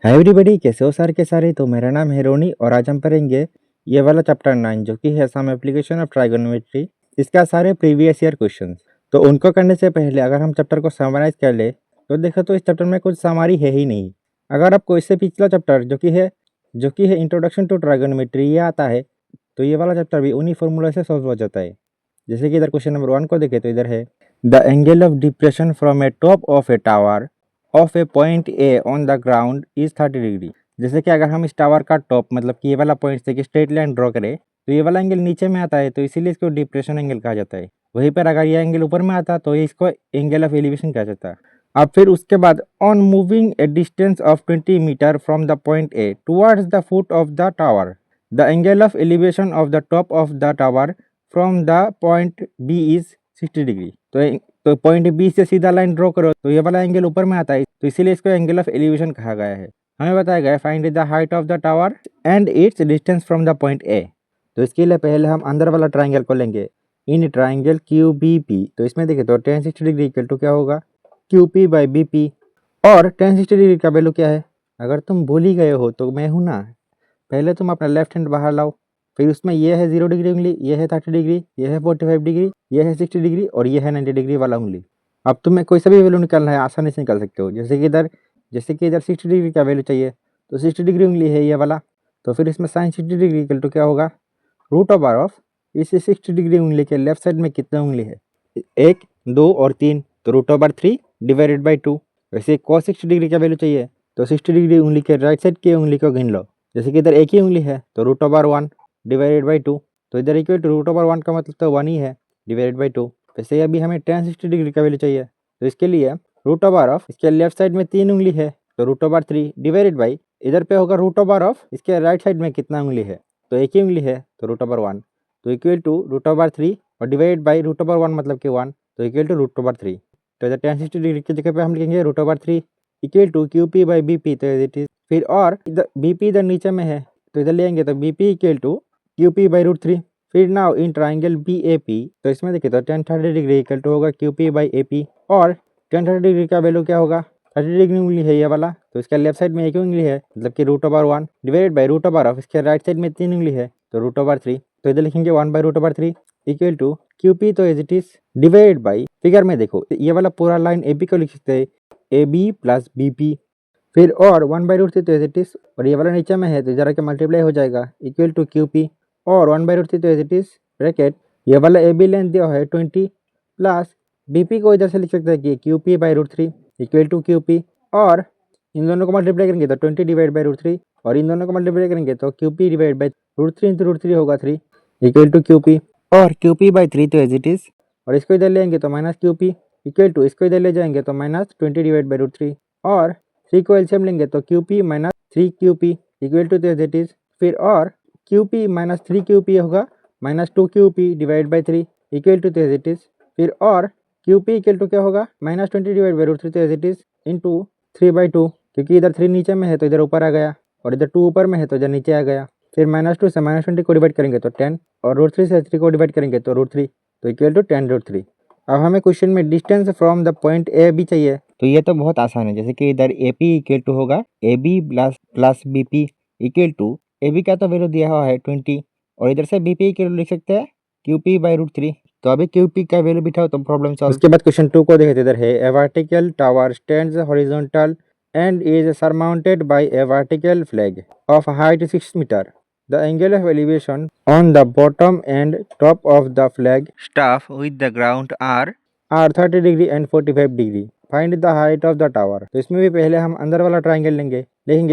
Hi everybody, कैसे हो सारे के सारे। तो मेरा नाम है रोनी और आज हम पढ़ेंगे ये वाला चैप्टर 9 जो कि है सम एप्लीकेशन ऑफ ट्राइगोनोमेट्री। इसका सारे प्रीवियस ईयर क्वेश्चंस। तो उनको करने से पहले अगर हम चैप्टर को समराइज कर ले तो देखो तो इस चैप्टर में कुछ समरी है ही नहीं। अगर आपको इससे पिछला चैप्टर जो कि है इंट्रोडक्शन टू ट्राइगोनोमेट्री ये आता है तो ये वाला चैप्टर भी उन्हीं फॉर्मूला से सॉल्व हो जाता है। जैसे कि इधर क्वेश्चन नंबर 1 को देखें तो इधर है the angle of depression from A top of A tower of A point A on the ground is 30 degree. जैसे कि अगर हम इस टावर का टॉप मतलब कि ये वाला पॉइंट से स्ट्रेट लाइन ड्रॉ करें तो ये वाला एंगल नीचे में आता है तो इसीलिए इसको डिप्रेशन एंगल कहा जाता है। वहीं पर अगर ये एंगल ऊपर में आता तो ये इसको एंगल ऑफ एलिवेशन कहा जाता है। अब फिर उसके बाद on moving a distance of 20 metre from the point A towards the foot of the tower the angle of elevation of the top of the tower from the point B is 60 degree. तो point B से सीधा line draw करो तो ये वाला angle ऊपर में आता है तो इसीलिए इसको एंगल ऑफ एलिवेशन कहा गया है। हमें बताया गया है find the height of the tower and it's distance from the point ए। तो इसके लिए पहले हम अंदर वाला ट्राइंगल को लेंगे in triangle Q B P. तो इसमें देखें तो tan 60 डिग्री इक्वल टू क्या होगा Q P by B P. और tan 60 डिग्री का वैल्यू क्या है अगर तुम भूल ही गए हो तो मैं हूं ना। पहले तुम अपना लेफ्ट हैंड बाहर लाओ, फिर उसमें ये है 0 डिग्री उंगली, ये है 30 डिग्री, ये है 45 डिग्री, ये है 60 डिग्री और ये है 90 डिग्री वाला उंगली। अब तुम्हें कोई सा भी वैल्यू निकालना है आसानी से निकाल सकते हो। जैसे कि इधर 60 डिग्री का वैल्यू चाहिए तो 60 डिग्री उंगली है ये वाला। तो फिर इसमें साइन 60 डिग्री इक्वल टू क्या होगा रूट ओवर ऑफ इस 60 डिग्री उंगली के लेफ्ट साइड में कितना उंगली है 1 2 और 3 तो रूट ओवर 3 डिवाइडेड बाई 2। वैसे cos 60 डिग्री का वैल्यू चाहिए तो 60 डिग्री उंगली के राइट साइड की उंगली को गिन लो। जैसे कि इधर एक ही उंगली है तो रूट ओवर 1 डिवाइडेड बाई 2। तो इधर इक्वल टू रूट ओवर 1 का मतलब तो 1 ही है डिवाइडेड बाई 2। वैसे अभी हमें tan 60 डिग्री का वैल्यू चाहिए तो इसके लिए रूट ओवर ऑफ इसके लेफ्ट साइड में 3 उंगली है तो रूट ओवर 3 डिवाइडेड बाई इधर पे होगा रूट ओवर ऑफ इसके राइट साइड में कितना उंगली है तो एक ही उंगली है तो रूट ओवर 1 तो इक्वल टू रूट ओवर 3 और डिवाइड बाई रूट ओवर 1 मतलब कि 1 तो इक्वल टू रूट ओवर 3। तो इधर tan 60 डिग्री की जगह पे हम लिखेंगे root over 3 equal to Q P by B P. तो इट इज फिर और इधर बी पी इधर नीचे में है तो इधर लेंगे तो B P equal to Q P by root 3। फिर now in triangle B A P तो इसमें देखिए तो tan 30 डिग्री इक्वल टू होगा Q P by A P. और tan 30 डिग्री का वैल्यू क्या होगा 30 डिग्री उंगली है ये वाला तो इसका लेफ्ट साइड में एक ही उंगली है मतलब कि root over 1 divided by root over of इसके राइट साइड में 3 उंगली है तो रूट ओवर 3। तो इधर लिखेंगे 1 by root over 3 equal to Q P तो as it is divided by figure में देखो ये वाला पूरा लाइन ए बी को लिख सकते हैं A B plus B P. फिर और 1 बाई रूट 3 तो एज इट इज और ये वाला नीचे में है तो जरा के मल्टीप्लाई हो जाएगा इक्वल टू क्यू पी और 1 बाई रूट 3 तो एज इट इज ब्रैकेट ये वाला ए बी लेंथ दिया है 20 प्लस बी पी को इधर से लिख सकते हैं कि Q P by root 3 equal to Q P. और इन दोनों को मल्टीप्लाई करेंगे तो 20 डिवाइड बाई रूट 3 और इन दोनों को मल्टीप्लाई करेंगे तो Q P divide by root 3 into root 3 होगा 3 इक्वल टू क्यू पी और क्यू पी बाई 3 तो एज इट इज और इसको इधर लेंगे तो minus Q P equal to इसको इधर ले जाएंगे तो माइनस 20 डिवाइड बाई रूट 3 और 3 को एलसीएम लेंगे तो Q P minus 3 Q P equal to as it is. फिर और Q P minus 3 Q P होगा minus 2 Q P divide by 3 equal to as it is. फिर और क्यू पी इक्वल टू क्या होगा माइनस 20 डिवाइड बाई रूट 3 तो as it is into 3 by 2 क्योंकि इधर 3 नीचे में है तो इधर ऊपर आ गया और इधर 2 ऊपर में है तो इधर नीचे आ गया। फिर माइनस 2 से माइनस 20 को डिवाइड करेंगे तो 10 और रूट 3 से 3 को डिवाइड करेंगे तो रूट 3 तो इक्वल टू 10 रूट 3। अब हमें क्वेश्चन में distance from the point A B चाहिए तो ये तो बहुत आसान है। जैसे कि इधर ए पी इक्वल टू होगा A B plus B P equal to A B का तो वैल्यू दिया हुआ है 20 और इधर से बी पी की वैल्यू लिख सकते हैं क्यू पी बाई रूट 3। तो अभी क्यू पी का वैल्यू बिठाओ तो प्रॉब्लम सॉल्व। उसके बाद क्वेश्चन 2 को देखते इधर है a vertical tower stands horizontal and is surmounted by a vertical flag of height 6 meter. The angle of elevation on the bottom and top of the flag staff with the ground are 30 degree and 45 degree. Find the height of the tower. तो इसमें भी पहले हम अंदर वाला triangle लेंगे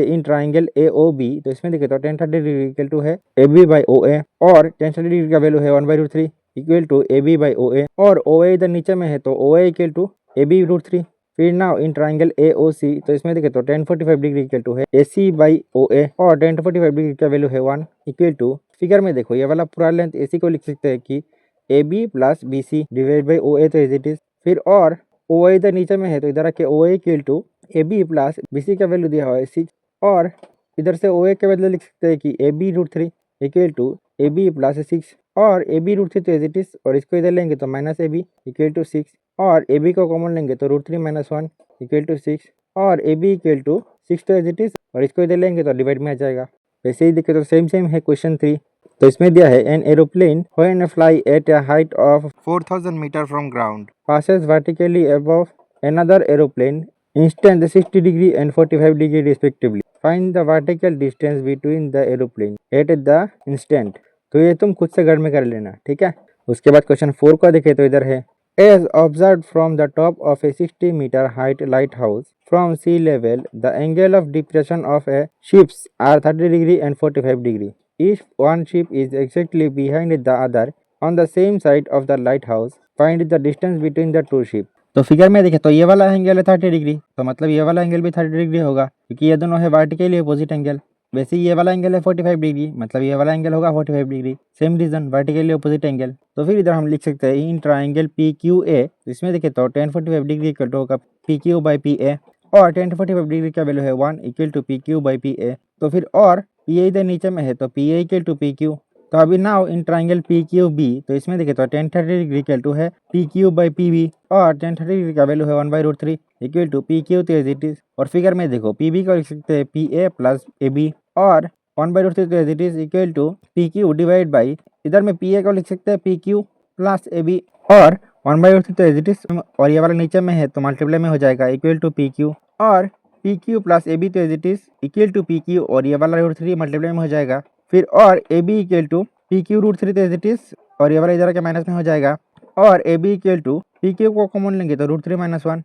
in triangle A O B. तो इसमें देखिए तो tan 30 डिग्री इक्वल टू है ए बी बाई ओ ए और tan 30 डिग्री का वैल्यू है 1 by root 3 equal to A B by O A और ओ ए इधर नीचे में है तो O A equal to A B root 3। फिर नाउ इन ट्राइंगल ए ओ सी तो इसमें देखे तो tan 45 डिग्री इक्वल टू है ए सी बाई ओ ए और tan 45 डिग्री का वैल्यू है 1 इक्वल टू फिगर में देखो ये वाला पूरा लेंथ ए सी को लिख सकते हैं कि A B plus B C divide by O A तो एज इट इज। फिर और ओ ए इधर नीचे में है तो इधर आके O A equal to A B plus B C का वैल्यू दिया हुआ है 6 और इधर से ओ ए के बदले लिख सकते हैं कि A B root 3 equal to A B plus 6 और ए बी रूट 3 तो एज इट इज और इसको इधर लेंगे तो minus A B equal to 6 और ए बी को कॉमन लेंगे तो रूट 3 माइनस 1 इक्वल टू 6 और ए बी इक्वल टू 6 तो एज इट इज और इसको इधर लेंगे तो डिवाइड में आ जाएगा। वैसे ही देखे तो सेम है क्वेश्चन 3। तो इसमें दिया है an aeroplane when fly at a height of 4000 metre from ground passes vertically above another aeroplane instant 60 degree and 45 degree respectively. Find the vertical distance between the aeroplane at the instant. तो ये तुम खुद से घर में कर लेना, ठीक है। उसके बाद क्वेश्चन 4 को देखे तो इधर है As observed from the top of a 60-meter height lighthouse from sea level, the angle of depression of a ships are 30 degree and 45 degree. If one ship is exactly behind the other on the same side of the lighthouse, find the distance between the two ships. तो figure में देखें तो ये वाला angle है 30 degree, तो मतलब ये वाला एंगल भी 30 डिग्री होगा क्योंकि ये दोनों है वर्टिकली अपोजिट एंगल। वैसे ये वाला एंगल है 45 डिग्री, मतलब ये वाला एंगल होगा 45 degree. Same reason, vertically opposite angle. तो फिर इधर हम लिख सकते हैं in triangle P Q A, इसमें देखें तो tan 45 डिग्री इक्वल टू होगा P Q by P A, और tan 45 डिग्री का वैल्यू है 1 equal to P Q by P A. तो फिर और पी ए इधर नीचे में है तो P A equal to P Q. तो अभी now in triangle P Q B, तो इसमें देखें तो tan 30 डिग्री इक्वल टू है P Q by P B, और tan 30 डिग्री का वैल्यू है 1/√3 इक्वल टू पी क्यू, तो एज इट इज। और फिगर में देखो पी बी को लिख सकते हैं P A plus A B, और 1/√3 तो as it is equal to P Q divide by, इधर में पी ए को लिख सकते हैं P Q plus A B, और 1/√3 तो एज इट इज, और ये वाला नीचे में है तो मल्टीप्लाई में हो जाएगा इक्वल टू पी क्यू, और P Q plus A B तो as it is equal to P Q, और ये वाला √3 मल्टीप्लाई में हो जाएगा। फिर और A B equal to P Q √3 तो एज इट इज, और ये वाला इधर के माइनस में हो जाएगा, और A B equal to P Q को कॉमन लेंगे तो √3 - 1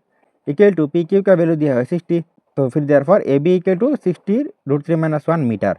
इक्वल टू पी क्यू का वैल्यू दिया है 60, तो फिर therefore A B equal to 60 √3 - 1 metre.